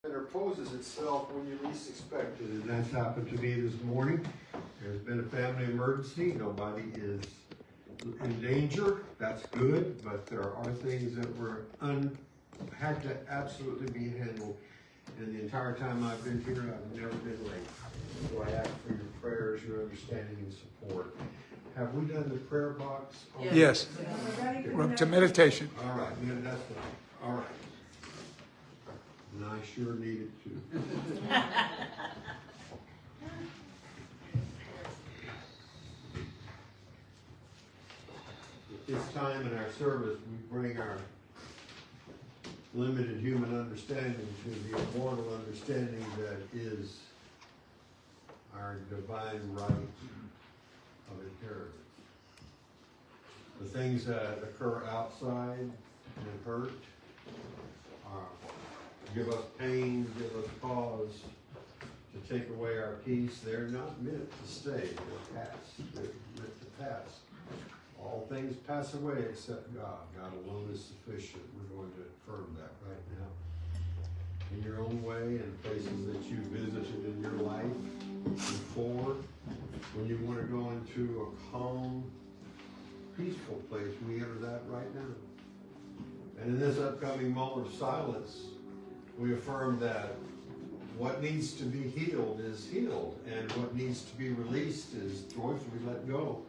interposes itself when you least expect it, and that's happened to me this morning. There's been a family emergency. Nobody is in danger. That's good, but there are things that were had to absolutely be handled. And the entire time I've been here, I've never been late. So I ask for your prayers, your understanding, and support. Have we done the prayer box? Yes. We're up to meditation. All right, yeah, that's fine. All right. And I sure need it too. At this time in our service, we bring our limited human understanding to the immortal understanding that is our divine right of inheritance. The things that occur outside and hurt give us pain, give us cause to take away our peace. They're not meant to stay, they're pass. They're meant to pass. All things pass away except God. God alone is sufficient. We're going to affirm that right now. In your own way, in places that you visited in your life before, when you want to go into a calm, peaceful place, we enter that right now. And in this upcoming moment of silence, we affirm that what needs to be healed is healed, and what needs to be released is joyfully let go.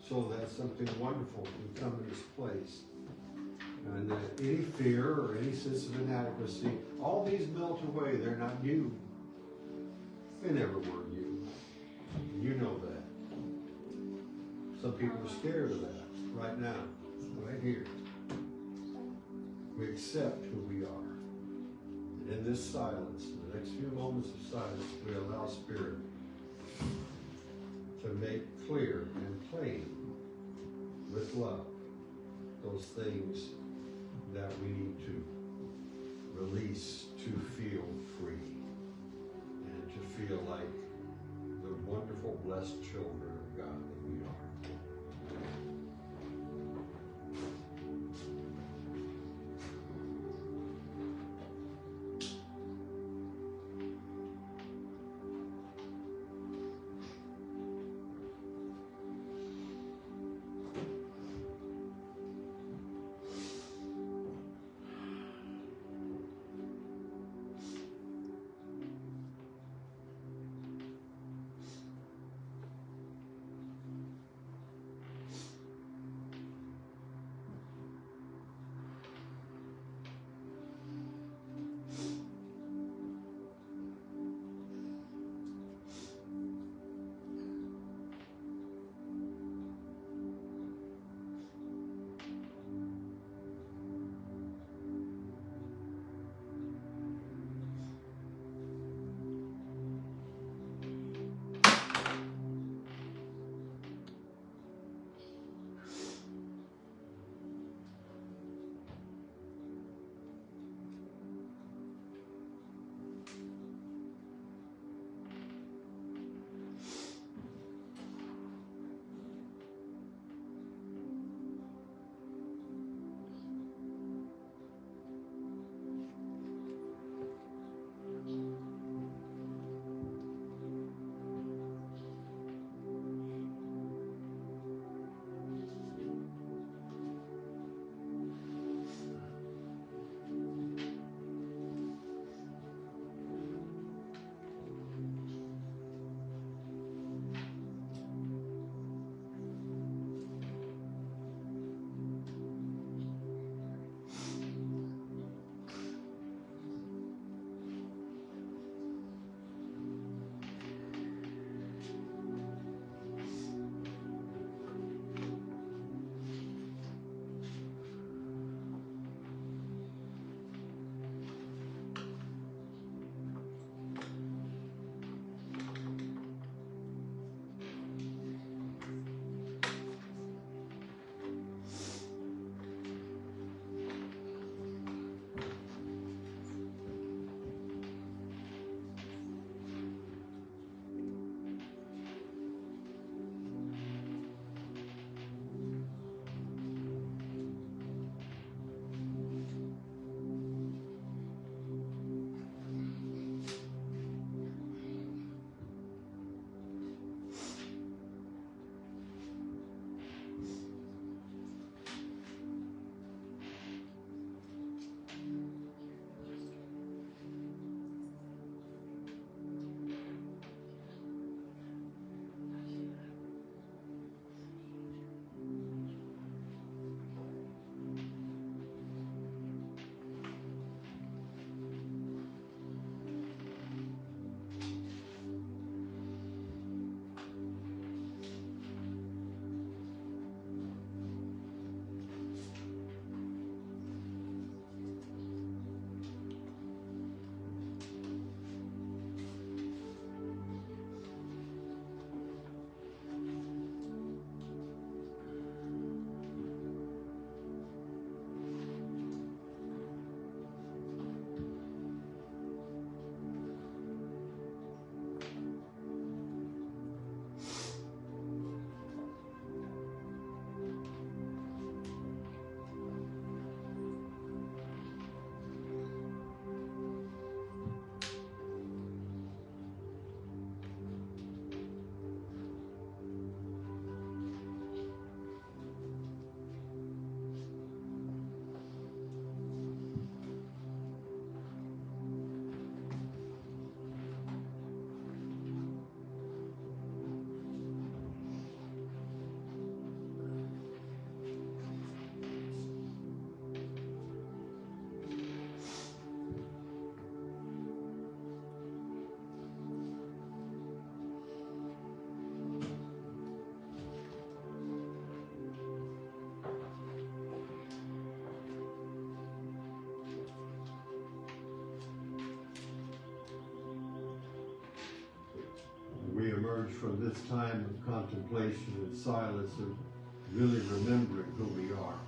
So that something wonderful can come in its place. And that any fear or any sense of inadequacy, all these melt away. They're not you. They never were you. You know that. Some people are scared of that right now, right here. We accept who we are. And in this silence, in the next few moments of silence, we allow Spirit to make clear and plain with love those things that we need to release to feel free and to feel like the wonderful, blessed children of God that we are. emerge from this time of contemplation and silence and really remembering who we are.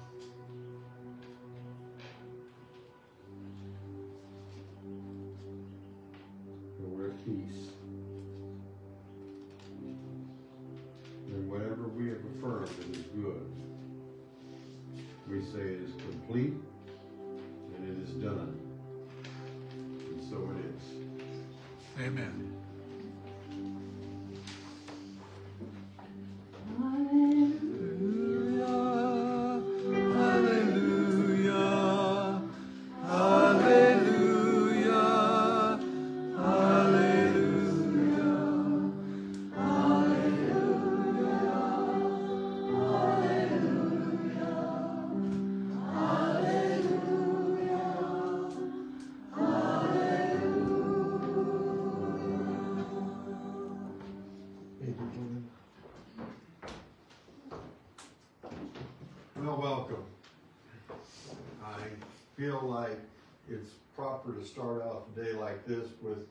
And we're at peace. And whatever we have affirmed that is good, we say it is complete and it is done. And so it is. Amen. Well, welcome. I feel like it's proper to start out a day like this with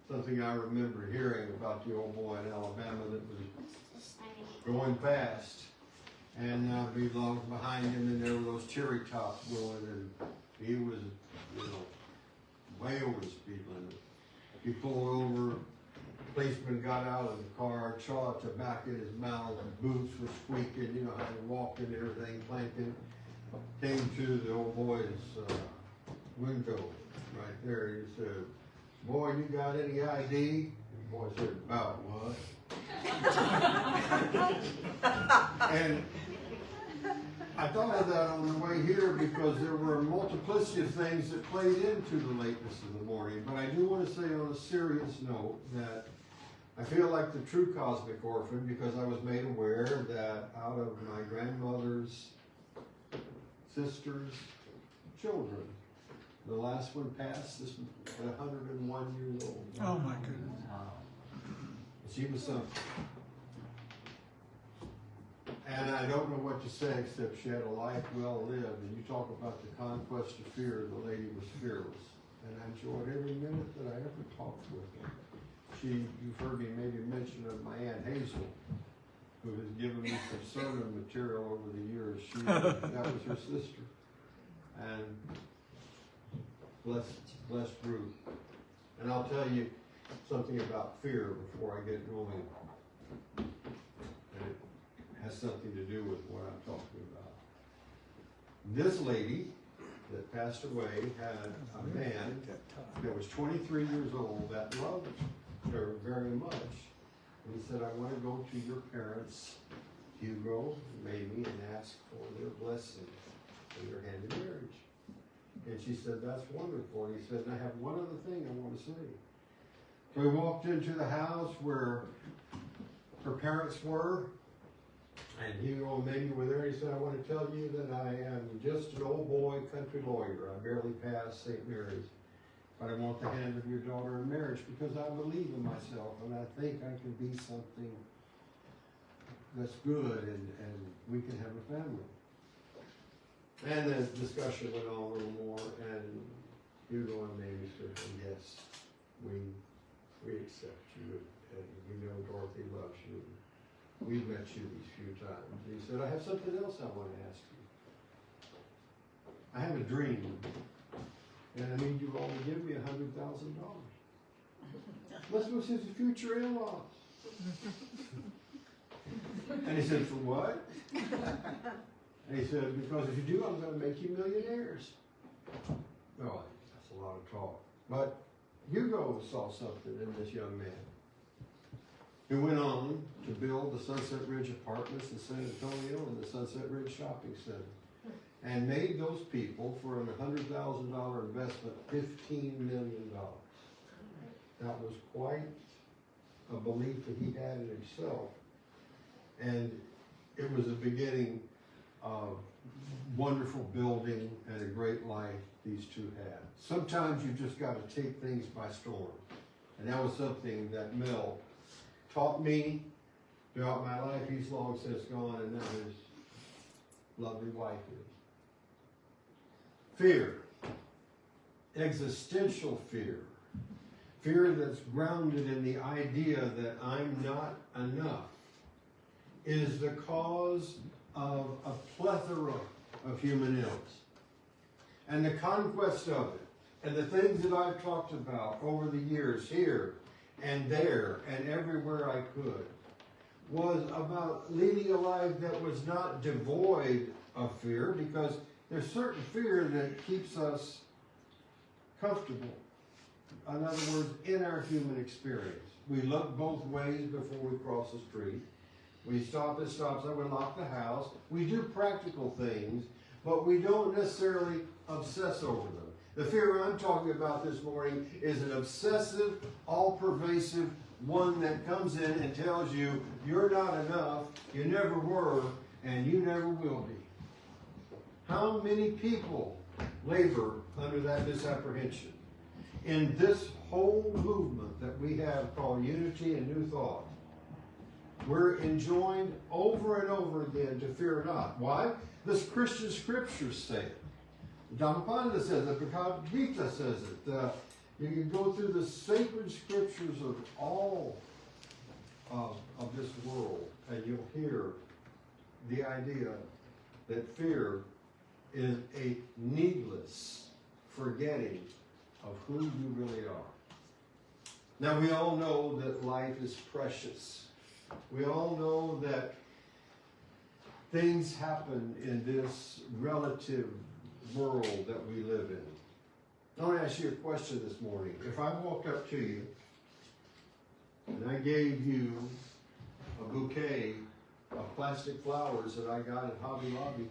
something I remember hearing about the old boy in Alabama that was going fast. And we looked behind him and there were those cherry tops blowing and he was, way over the speed limit. He pulled over. Policeman got out of the car, saw tobacco in his mouth, and boots were squeaking, how he walked and everything, clanking. Came to the old boy's window right there. He said, "Boy, you got any ID?" The boy said, "About what?" And I thought of that on the way here because there were a multiplicity of things that played into the lateness of the morning. But I do want to say on a serious note that I feel like the true cosmic orphan because I was made aware that out of my grandmother's sister's children, the last one passed this at 101 years old. Oh my goodness. She was something. And I don't know what to say except she had a life well lived. And you talk about the conquest of fear, the lady was fearless. And I enjoyed every minute that I ever talked with her. You've heard me maybe mention of my Aunt Hazel, who has given me some sermon material over the years. That was her sister. And blessed group. And I'll tell you something about fear before I get going. And it has something to do with what I'm talking about. This lady that passed away had a man that was 23 years old that loved her very much. And he said, "I want to go to your parents, Hugo and Mamie, and ask for their blessing for your hand in marriage." And she said, "That's wonderful." And he said, "And I have one other thing I want to say." So we walked into the house where her parents were, and Hugo and Mamie were there. He said, "I want to tell you that I am just an old boy country lawyer. I barely passed St. Mary's. But I want the hand of your daughter in marriage because I believe in myself and I think I can be something that's good and we can have a family." And the discussion went on a little more and Hugo and Mamie said, "Well, yes, we accept you and we know Dorothy loves you. We've met you these few times." And he said, "I have something else I want to ask you. I have a dream. And I need you all to give me $100,000. Let's go see the future in-laws." And he said, "For what?" And he said, "Because if you do, I'm going to make you millionaires." Oh, that's a lot of talk. But Hugo saw something in this young man. He went on to build the Sunset Ridge Apartments in San Antonio and the Sunset Ridge Shopping Center. And made those people, for a $100,000 investment, $15 million. That was quite a belief that he had in himself. And it was the beginning of wonderful building and a great life these two had. Sometimes you just got to take things by storm. And that was something that Mel taught me throughout my life. He's long since gone, and now his lovely wife is. Fear, existential fear, fear that's grounded in the idea that I'm not enough, is the cause of a plethora of human ills. And the conquest of it, and the things that I've talked about over the years here and there and everywhere I could, was about leading a life that was not devoid of fear, because there's certain fear that keeps us comfortable. In other words, in our human experience. We look both ways before we cross the street. We stop at stop signs, we lock the house. We do practical things, but we don't necessarily obsess over them. The fear I'm talking about this morning is an obsessive, all-pervasive one that comes in and tells you you're not enough, you never were, and you never will be. How many people labor under that misapprehension? In this whole movement that we have called Unity and New Thought, we're enjoined over and over again to fear not. Why? The Christian scriptures say it. Dhammapada says it. Bhagavad Gita says it. You can go through the sacred scriptures of all of this world, and you'll hear the idea that fear is a needless forgetting of who you really are. Now, we all know that life is precious. We all know that things happen in this relative world that we live in. I want to ask you a question this morning. If I walked up to you and I gave you a bouquet of plastic flowers that I got at Hobby Lobby,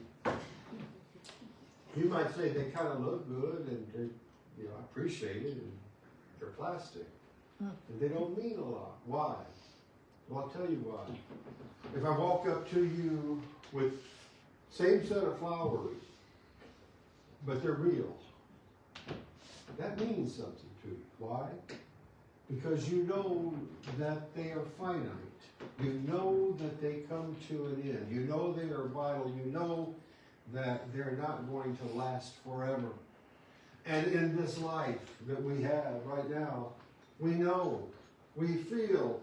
you might say they kind of look good and I appreciate it, and they're plastic. And they don't mean a lot. Why? Well, I'll tell you why. If I walk up to you with same set of flowers, but they're real, that means something to you. Why? Because you know that they are finite. You know that they come to an end. You know they are vital. You know that they're not going to last forever. And in this life that we have right now, we know, we feel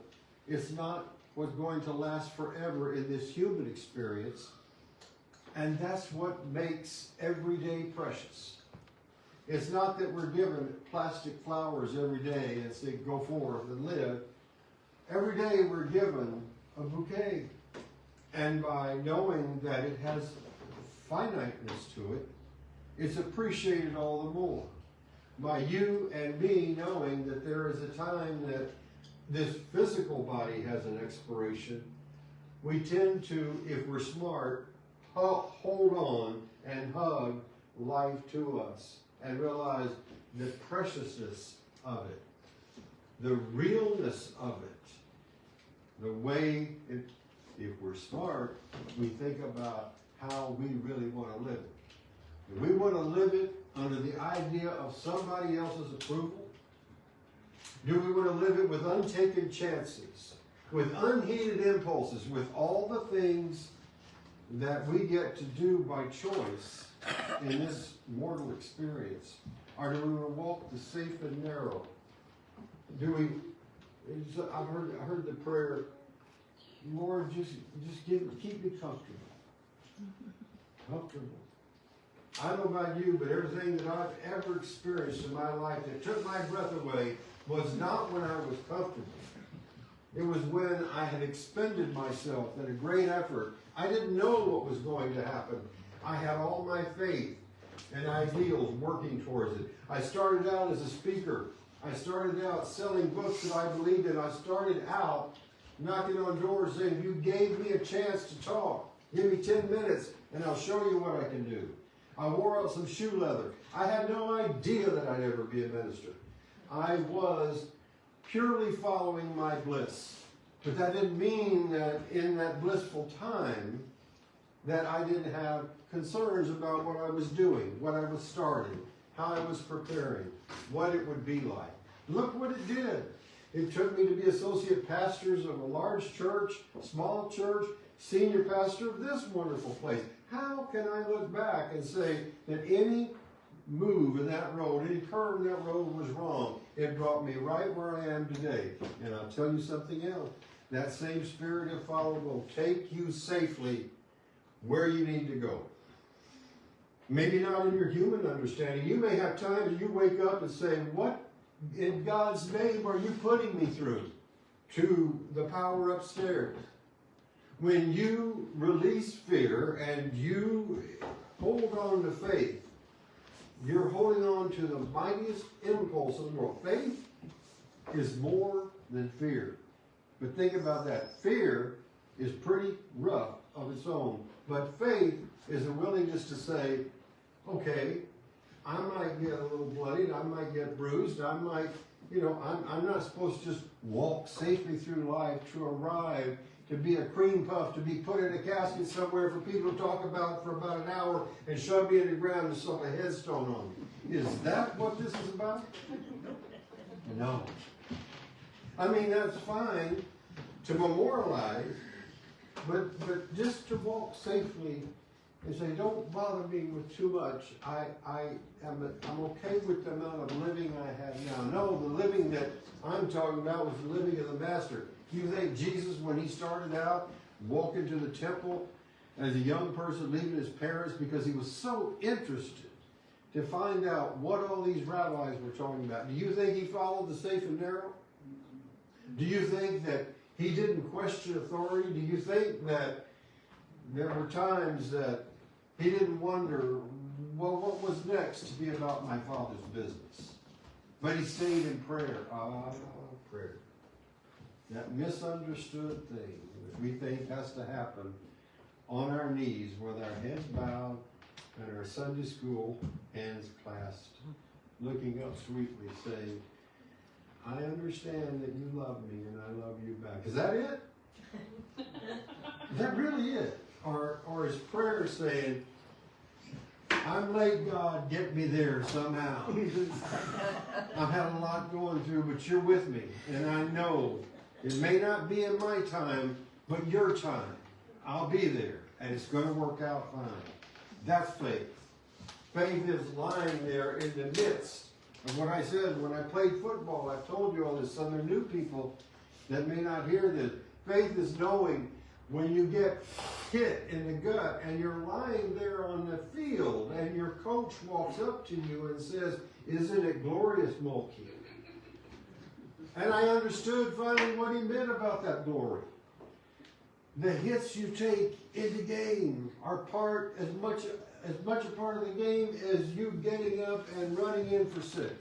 it's not what's going to last forever in this human experience. And that's what makes every day precious. It's not that we're given plastic flowers every day and say, go forth and live. Every day we're given a bouquet. And by knowing that it has finiteness to it, it's appreciated all the more. By you and me knowing that there is a time that this physical body has an expiration, we tend to, if we're smart, hold on and hug life to us and realize the preciousness of it, the realness of it, the way, if we're smart, we think about how we really want to live it. Do we want to live it under the idea of somebody else's approval? Do we want to live it with untaken chances, with unheeded impulses, with all the things that we get to do by choice in this mortal experience? Or do we want to walk the safe and narrow? I've heard the prayer, Lord, just keep me comfortable. Comfortable. I don't know about you, but everything that I've ever experienced in my life that took my breath away was not when I was comfortable. It was when I had expended myself in a great effort. I didn't know what was going to happen. I had all my faith and ideals working towards it. I started out as a speaker. I started out selling books that I believed in. I started out knocking on doors saying, you gave me a chance to talk. Give me 10 minutes and I'll show you what I can do. I wore out some shoe leather. I had no idea that I'd ever be a minister. I was purely following my bliss. But that didn't mean that in that blissful time that I didn't have concerns about what I was doing, what I was starting, how I was preparing, what it would be like. Look what it did. It took me to be associate pastors of a large church, small church, senior pastor of this wonderful place. How can I look back and say that any move in that road, any curve in that road was wrong? it brought me right where I am today. And I'll tell you something else. That same spirit of follow will take you safely where you need to go. Maybe not in your human understanding. You may have times that you wake up and say, what in God's name are you putting me through? To the power upstairs. When you release fear and you hold on to faith, you're holding on to the mightiest impulse in the world. Faith is more than fear. But think about that. Fear is pretty rough of its own. But faith is a willingness to say, okay, I might get a little bloodied, I might get bruised, I might, I'm not supposed to just walk safely through life to arrive, to be a cream puff, to be put in a casket somewhere for people to talk about for about an hour and shove me in the ground and slap a headstone on me. Is that what this is about? No. I mean, that's fine to memorialize, but just to walk safely and say, don't bother me with too much. I'm okay with the amount of living I have now. No, the living that I'm talking about was the living of the Master. Do you think Jesus, when he started out, walking to the temple as a young person, leaving his parents because he was so interested to find out what all these rabbis were talking about? Do you think he followed the safe and narrow? Do you think that he didn't question authority? Do you think that there were times that he didn't wonder, well, what was next to be about my Father's business? But he stayed in prayer. Prayer. That misunderstood thing that we think has to happen on our knees with our heads bowed and our Sunday school hands clasped, looking up sweetly, saying, I understand that you love me and I love you back. Is that it? Is that really it? Or is prayer saying, I'm late, God, get me there somehow. I've had a lot going through, but you're with me. And I know it may not be in my time, but your time. I'll be there. And it's going to work out fine. That's faith. Faith is lying there in the midst of what I said when I played football. I've told you all this. Some are new people that may not hear this. Faith is knowing when you get hit in the gut and you're lying there on the field and your coach walks up to you and says, isn't it glorious, Mulkey? And I understood finally what he meant about that glory. The hits you take in the game are as much a part of the game as you getting up and running in for 6.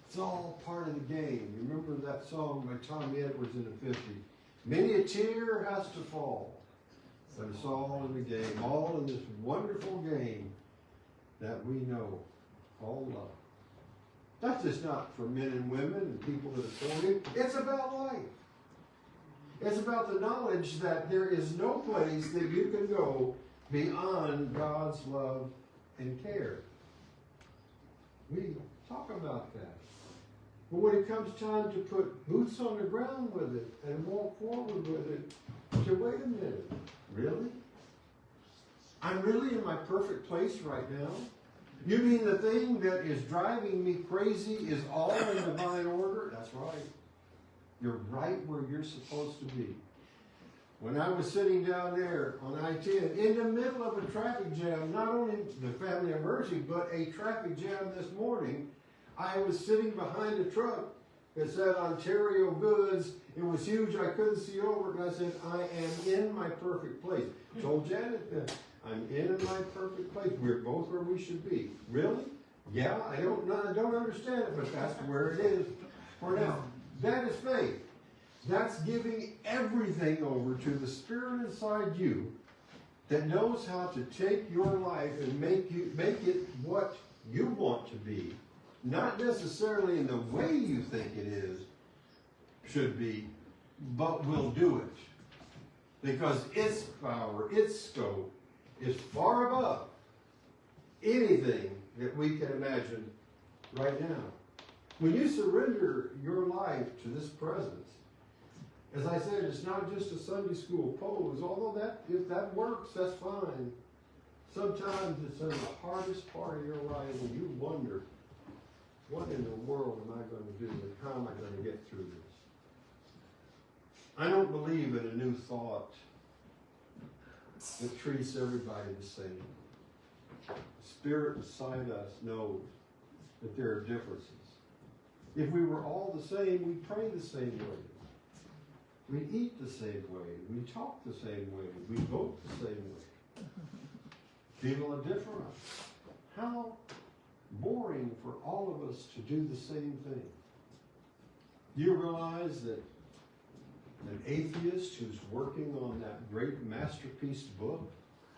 It's all part of the game. You remember that song by Tommy Edwards in the 50s? Many a tear has to fall, but it's all in the game, all in this wonderful game that we know, all love. That's just not for men and women and people that are sorry. It's about life. It's about the knowledge that there is no place that you can go beyond God's love and care. We talk about that. But when it comes time to put boots on the ground with it and walk forward with it, say, wait a minute, really? I'm really in my perfect place right now? You mean the thing that is driving me crazy is all in divine order? That's right. You're right where you're supposed to be. When I was sitting down there on I-10 in the middle of a traffic jam, not only the family emergency, but a traffic jam this morning, I was sitting behind a truck that said Ontario Goods. It was huge. I couldn't see over it. And I said, I am in my perfect place. Told Janet that I'm in my perfect place. We're both where we should be. Really? Yeah, I don't understand it, but that's where it is for now. That is faith. That's giving everything over to the Spirit inside you that knows how to take your life and make it what you want to be. Not necessarily in the way you think it should be, but will do it. Because its power, its scope, is far above anything that we can imagine right now. When you surrender your life to this presence, as I said, it's not just a Sunday school pose, although if that works, that's fine. Sometimes it's in the hardest part of your life when you wonder, what in the world am I going to do and how am I going to get through this? I don't believe in a new thought that treats everybody the same. The Spirit inside us knows that there are differences. If we were all the same, we'd pray the same way. We'd eat the same way. We'd talk the same way. We'd vote the same way. People are different. How boring for all of us to do the same thing. Do you realize that an atheist who's working on that great masterpiece book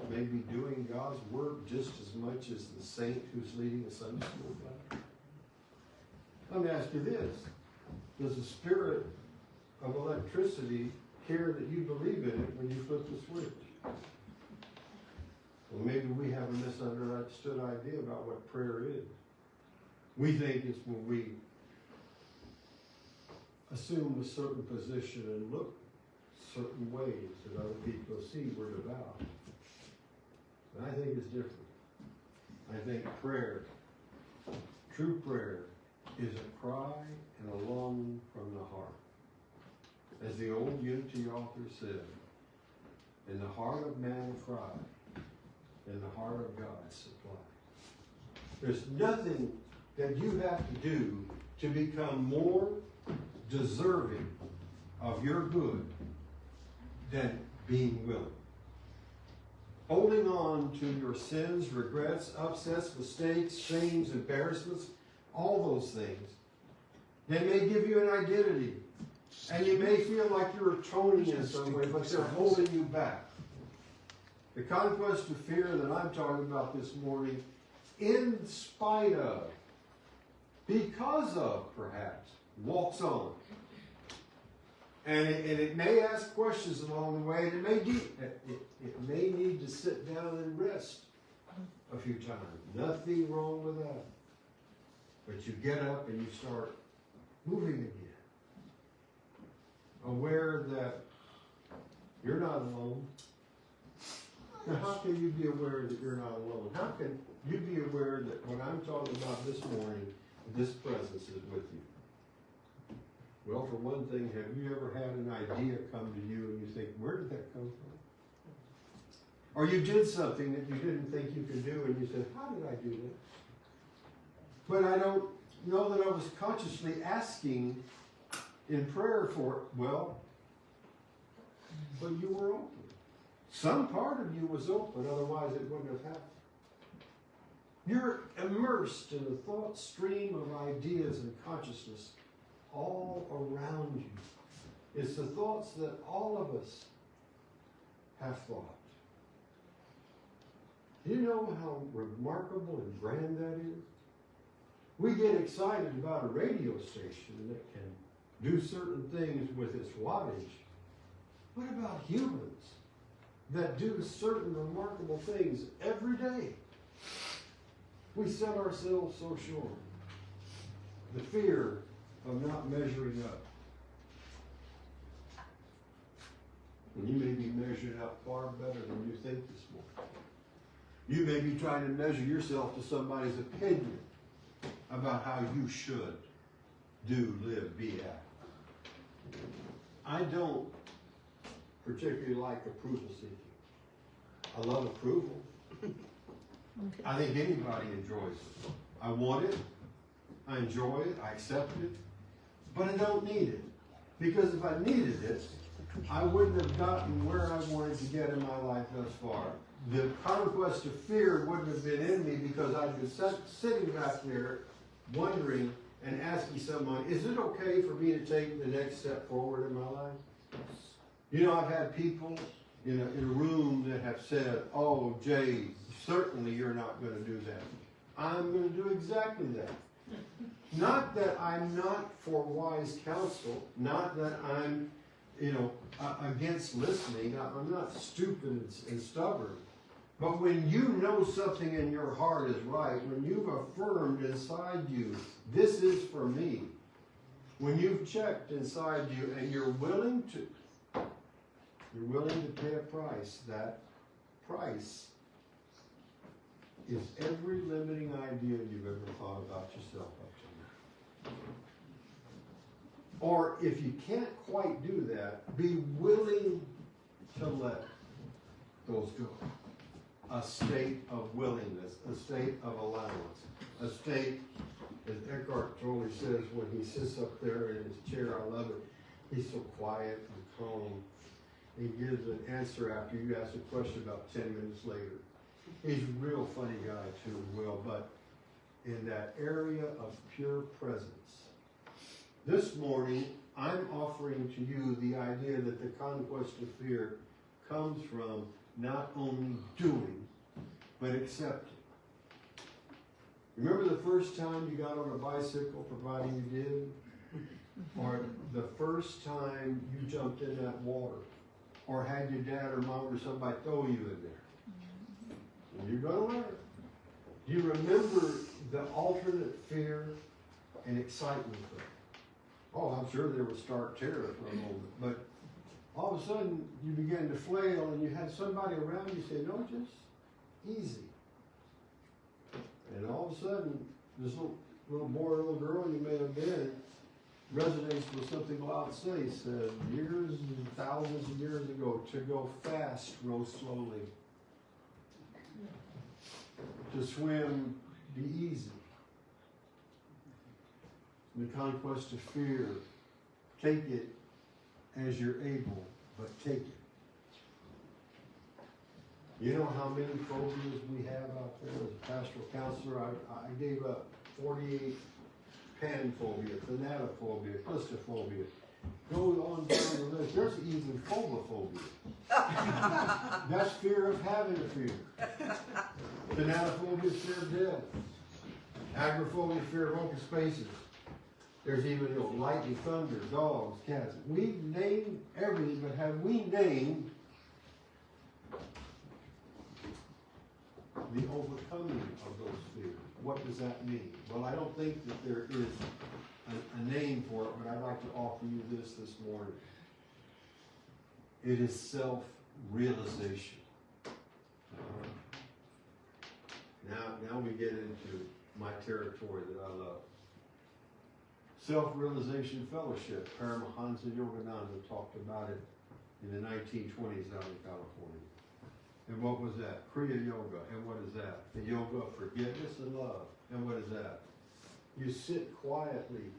may be doing God's work just as much as the saint who's leading a Sunday school class? Let me ask you this. Does the spirit of electricity care that you believe in it when you flip the switch? Well, maybe we have a misunderstood idea about what prayer is. We think it's when we assume a certain position and look certain ways that other people see we're devout. And I think it's different. I think prayer, true prayer, is a cry and a longing from the heart. As the old Unity author said, in the heart of man a cry, in the heart of God supply. There's nothing that you have to do to become more deserving of your good than being willing. Holding on to your sins, regrets, upsets, mistakes, shames, embarrassments, all those things, they may give you an identity. And you may feel like you're atoning in some way, but they're holding you back. The conquest of fear that I'm talking about this morning, in spite of, because of, perhaps, walks on. And it may ask questions along the way, and it may need to sit down and rest a few times. Nothing wrong with that. But you get up and you start moving again. Aware that you're not alone. Now, how can you be aware that you're not alone? How can you be aware that what I'm talking about this morning, this presence is with you? Well, for one thing, have you ever had an idea come to you and you think, where did that come from? Or you did something that you didn't think you could do and you said, how did I do that? But I don't know that I was consciously asking in prayer for it. Well, but you were open. Some part of you was open, otherwise it wouldn't have happened. You're immersed in a thought stream of ideas and consciousness all around you. It's the thoughts that all of us have thought. Do you know how remarkable and grand that is? We get excited about a radio station that can do certain things with its wattage. What about humans that do certain remarkable things every day? We sell ourselves so short. The fear of not measuring up. And you may be measured up far better than you think this morning. You may be trying to measure yourself to somebody's opinion about how you should do, live, be, act. I don't particularly like approval seeking. I love approval. I think anybody enjoys it. I want it. I enjoy it. I accept it. But I don't need it. Because if I needed it, I wouldn't have gotten where I wanted to get in my life thus far. The conquest of fear wouldn't have been in me because I'd been sitting back there wondering and asking someone, is it okay for me to take the next step forward in my life? You know, I've had people in a room that have said, oh, Jay, certainly you're not going to do that. I'm going to do exactly that. Not that I'm not for wise counsel, not that I'm, against listening. I'm not stupid and stubborn. But when you know something in your heart is right, when you've affirmed inside you, this is for me, when you've checked inside you and you're willing to pay a price, that price is every limiting idea you've ever thought about yourself up to now. Or if you can't quite do that, be willing to let those go. A state of willingness, a state of allowance, a state, as Eckhart Tolle says when he sits up there in his chair, I love it, he's so quiet and calm. He gives an answer after you ask a question about 10 minutes later. He's a real funny guy too, Will, but in that area of pure presence. This morning, I'm offering to you the idea that the conquest of fear comes from not only doing, but accepting. Remember the first time you got on a bicycle, providing you did? Or the first time you jumped in that water? Or had your dad or mom or somebody throw you in there? And you're going to learn. You remember the alternate fear and excitement of it. Oh, I'm sure there was stark terror for a moment, but all of a sudden you began to flail and you had somebody around you say, no, just easy. And all of a sudden, this little boy or little girl you may have been resonates with something Lao Tse said years and thousands of years ago: to go fast, row slowly. To swim, be easy. The conquest of fear, take it as you're able, but take it. You know how many phobias we have out there? As a pastoral counselor, I gave up 48 panphobia, thanatophobia, claustrophobia. Go on down the list. There's even phobophobia. That's fear of having a fear. Thanatophobia is fear of death. Agoraphobia, fear of open spaces. There's even lightning, thunder, dogs, cats. We've named everything, but have we named the overcoming of those fears? What does that mean? Well, I don't think that there is a name for it, but I'd like to offer you this morning. It is self-realization. Now we get into my territory that I love. Self-realization fellowship. Paramahansa Yogananda talked about it in the 1920s out in California. And what was that? Kriya Yoga. And what is that? The yoga of forgiveness and love. And what is that? You sit quietly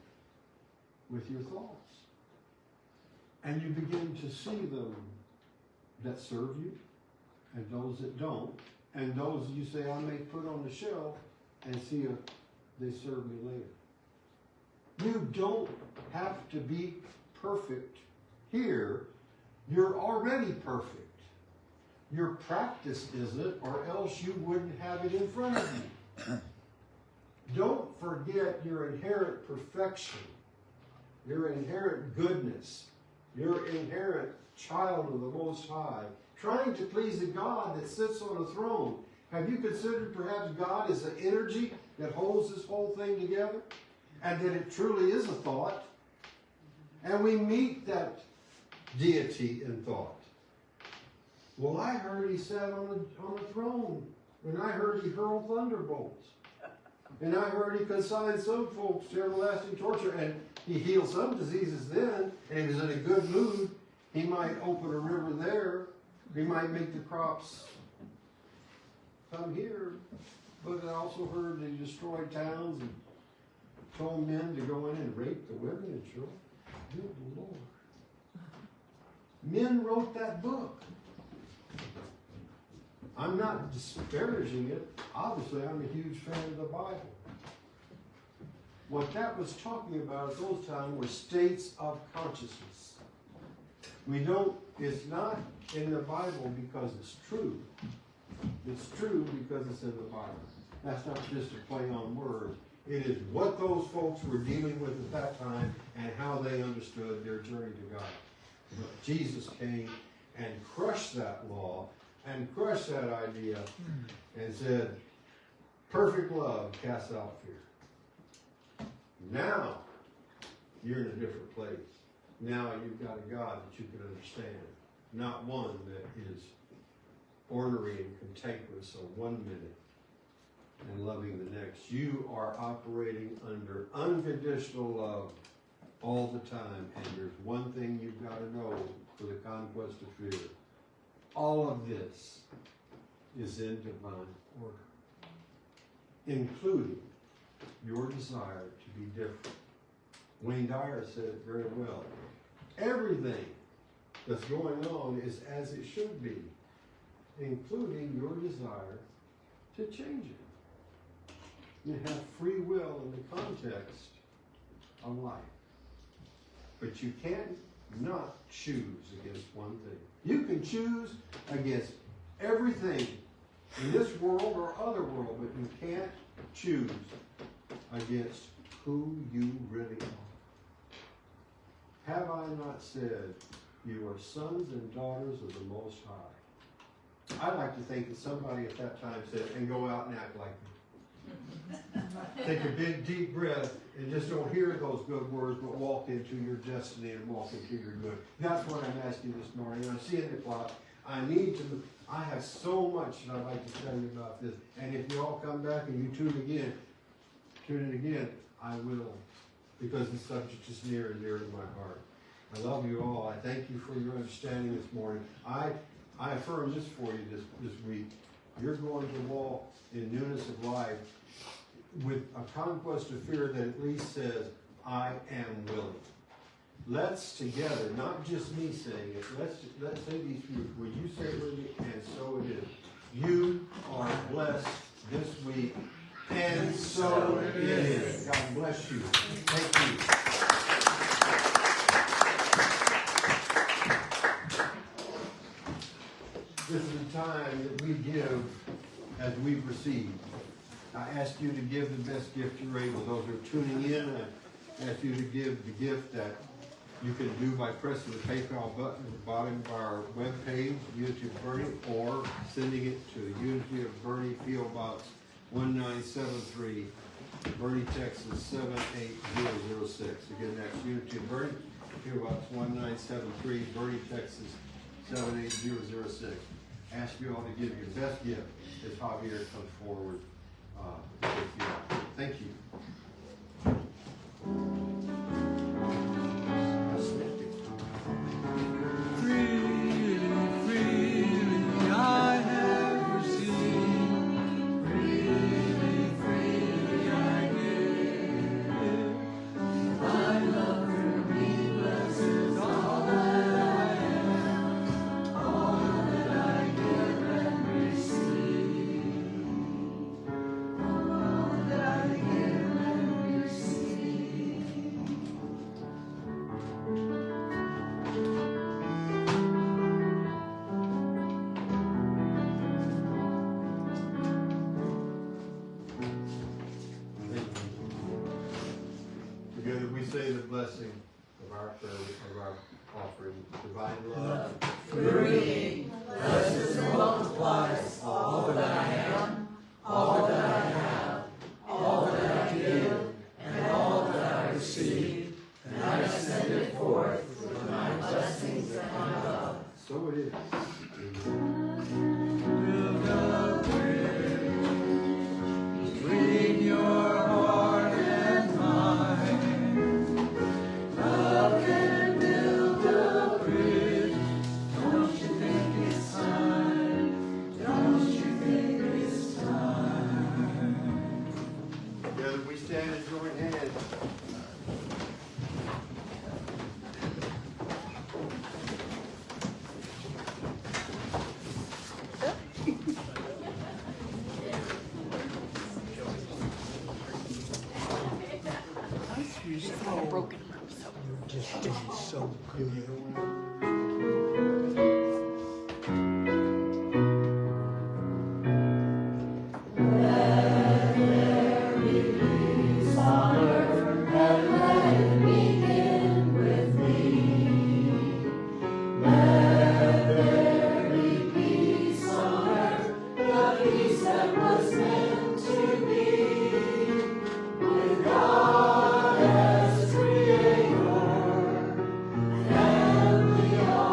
with your thoughts. And you begin to see them that serve you and those that don't. And those you say, I may put on the shelf and see if they serve me later. You don't have to be perfect here. You're already perfect. Your practice isn't, or else you wouldn't have it in front of you. Don't forget your inherent perfection, your inherent goodness, your inherent child of the Most High, trying to please a God that sits on a throne. Have you considered perhaps God as the energy that holds this whole thing together? And that it truly is a thought. And we meet that deity in thought. Well, I heard he sat on a throne. And I heard he hurled thunderbolts. And I heard he consigned some folks to everlasting torture. And he healed some diseases then. And he was in a good mood. He might open a river there. He might make the crops come here. But I also heard he destroyed towns and told men to go in and rape the women and children. Good Lord. Men wrote that book. I'm not disparaging it. Obviously, I'm a huge fan of the Bible. What that was talking about at those times were states of consciousness. It's not in the Bible because it's true. It's true because it's in the Bible. That's not just a play on words. It is what those folks were dealing with at that time and how they understood their journey to God. But Jesus came and crushed that law and crushed that idea and said, perfect love casts out fear. Now, you're in a different place. Now you've got a God that you can understand. Not one that is ornery and cantankerous. So 1 minute. and loving the next. You are operating under unconditional love all the time. And there's one thing you've got to know for the conquest of fear. All of this is in divine order, including your desire to be different. Wayne Dyer said it very well. Everything that's going on is as it should be, including your desire to change it. You have free will in the context of life. But you can't not choose against one thing. You can choose against everything in this world or other world, but you can't choose against who you really are. Have I not said you are sons and daughters of the Most High? I like to think that somebody at that time said, and go out and act like me. Take a big deep breath and just don't hear those good words, but walk into your destiny and walk into your good. That's what I'm asking this morning. I'm seeing the clock. I have so much that I'd like to tell you about this. And if you all come back and you tune in again, I will. Because the subject is near and dear to my heart. I love you all. I thank you for your understanding this morning. I affirm this for you this week. You're going to walk in newness of life with a conquest of fear that at least says, I am willing. Let's together, not just me saying it, let's say these few. Will you say it with me? And so it is. You are blessed this week, and so it is. God bless you. Thank you. This is the time that we give as we receive. I ask you to give the best gift you're able. Those who are tuning in, I ask you to give the gift that you can do by pressing the PayPal button at the bottom of our webpage, Unity of Bernie, or sending it to Unity of Bernie, P.O. Box 1973, Bernie, Texas 78006. Again, that's Unity of Bernie, P.O. Box 1973, Bernie, Texas 78006. Ask you all to give your best gift as Javier comes forward with you. Thank you. Say the blessing of our prayer, of our offering, divine love, free, blesses and multiplies all that I am, all that I have, all that I give, and all that I receive, and I send it forth with my blessings and my love. So it is. Between your heart and mine. Stand and join hands. Broken. You're just doing so good. God as Creator, family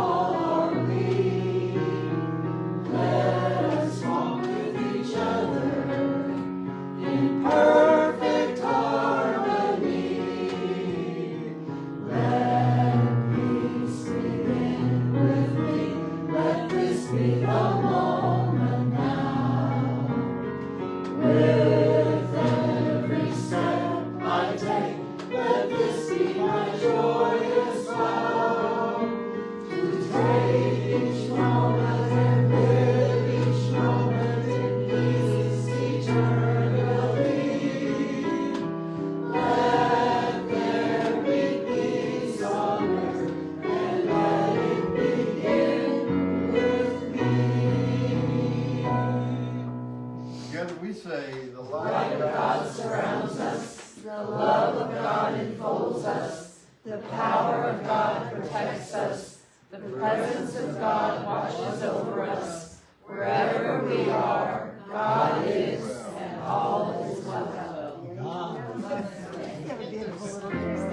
us. The power of God protects us. The presence of God watches over us. Wherever we are, God is, and all is welcome. God. Yeah, we did.